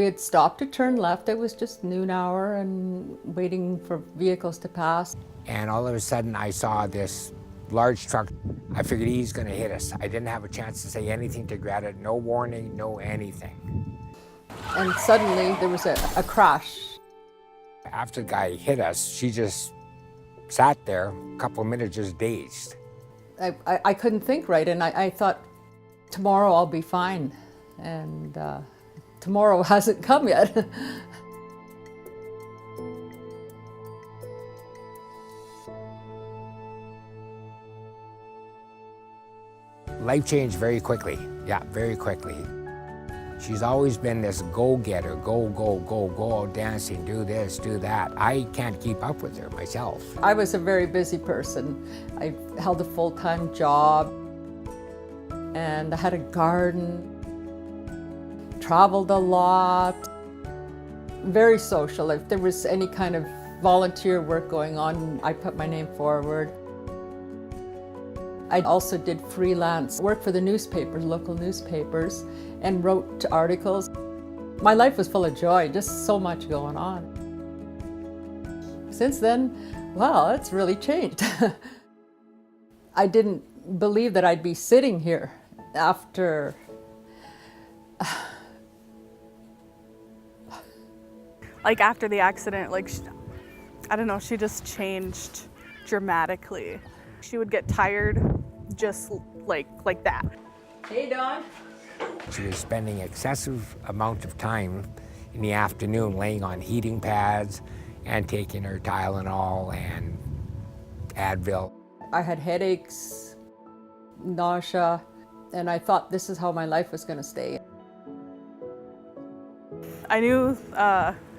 We had stopped to turn left. It was just noon hour and waiting for vehicles to pass. And all of a sudden I saw this large truck. I figured he's going to hit us. I didn't have a chance to say anything to Greta, no warning, no anything. And suddenly there was a crash. After the guy hit us, she just sat there a couple of minutes just dazed. I couldn't think right, and I thought, tomorrow I'll be fine. And tomorrow hasn't come yet. Life changed very quickly. Yeah, very quickly. She's always been this go-getter, go out dancing, do this, do that. I can't keep up with her myself. I was a very busy person. I held a full-time job, and I had a garden, traveled a lot, very social. If there was any kind of volunteer work going on, I put my name forward. I also did freelance work for the newspapers, local newspapers, and wrote articles. My life was full of joy, just so much going on. Since then, well, it's really changed. I didn't believe that I'd be sitting here after like after the accident, like, I don't know, she just changed dramatically. She would get tired just like that. Hey, Dawn. She was spending excessive amount of time in the afternoon laying on heating pads and taking her Tylenol and Advil. I had headaches, nausea, and I thought this is how my life was going to stay. I knew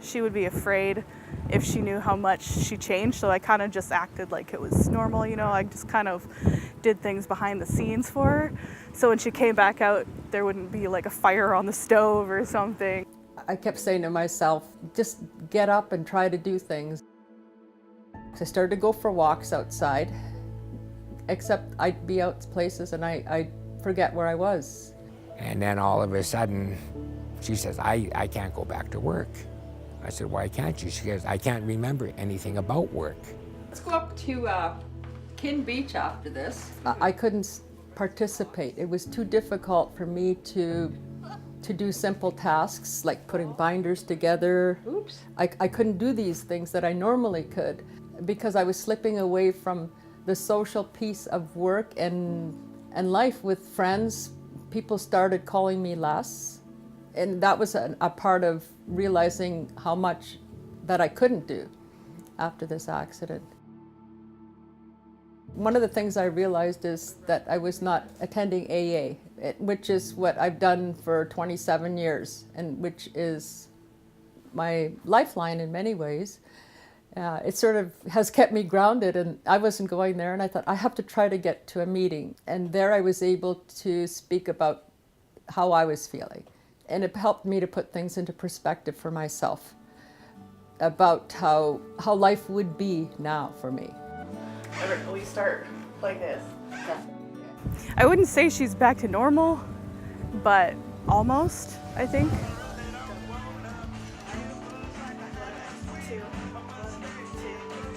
she would be afraid if she knew how much she changed, so I kind of just acted like it was normal, you know. I just kind of did things behind the scenes for her, so when she came back out, there wouldn't be like a fire on the stove or something. I kept saying to myself, just get up and try to do things. So I started to go for walks outside, except I'd be out places and I'd forget where I was. And then all of a sudden, she says, I can't go back to work. I said, why can't you? She goes, I can't remember anything about work. Let's go up to Kin Beach after this. I couldn't participate. It was too difficult for me to do simple tasks like putting binders together. Oops. I couldn't do these things that I normally could because I was slipping away from the social piece of work and life with friends. People started calling me less. And that was a part of realizing how much that I couldn't do after this accident. One of the things I realized is that I was not attending AA, which is what I've done for 27 years, and which is my lifeline in many ways. It sort of has kept me grounded, and I wasn't going there, and I thought I have to try to get to a meeting. And there I was able to speak about how I was feeling. And it helped me to put things into perspective for myself about how life would be now for me. We start like this. Yeah. I wouldn't say she's back to normal, but almost, I think.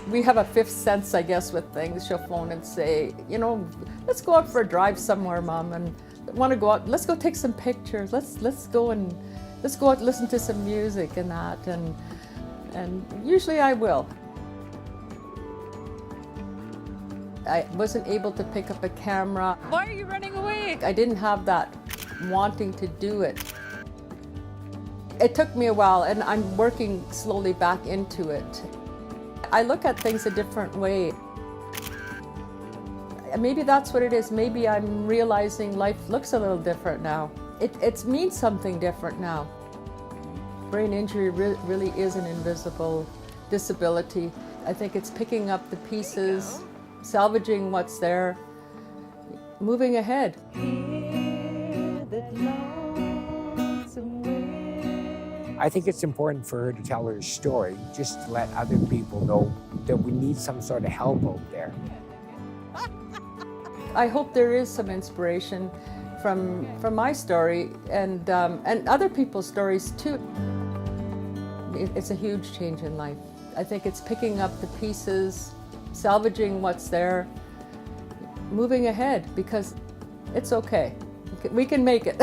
We have a fifth sense, I guess, with things. She'll phone and say, you know, let's go out for a drive somewhere, Mom, and want to go out. Let's go take some pictures. Let's go out and listen to some music and that, and usually I will. I wasn't able to pick up a camera. Why are you running away? I didn't have that wanting to do it. It took me a while, and I'm working slowly back into it. I look at things a different way. Maybe that's what it is. Maybe I'm realizing life looks a little different now. It means something different now. Brain injury really is an invisible disability. I think it's picking up the pieces, salvaging what's there, moving ahead. I think it's important for her to tell her story, just to let other people know that we need some sort of help out there. I hope there is some inspiration from my story and other people's stories too. it's a huge change in life. I think it's picking up the pieces, salvaging what's there, moving ahead, because it's okay. We can make it.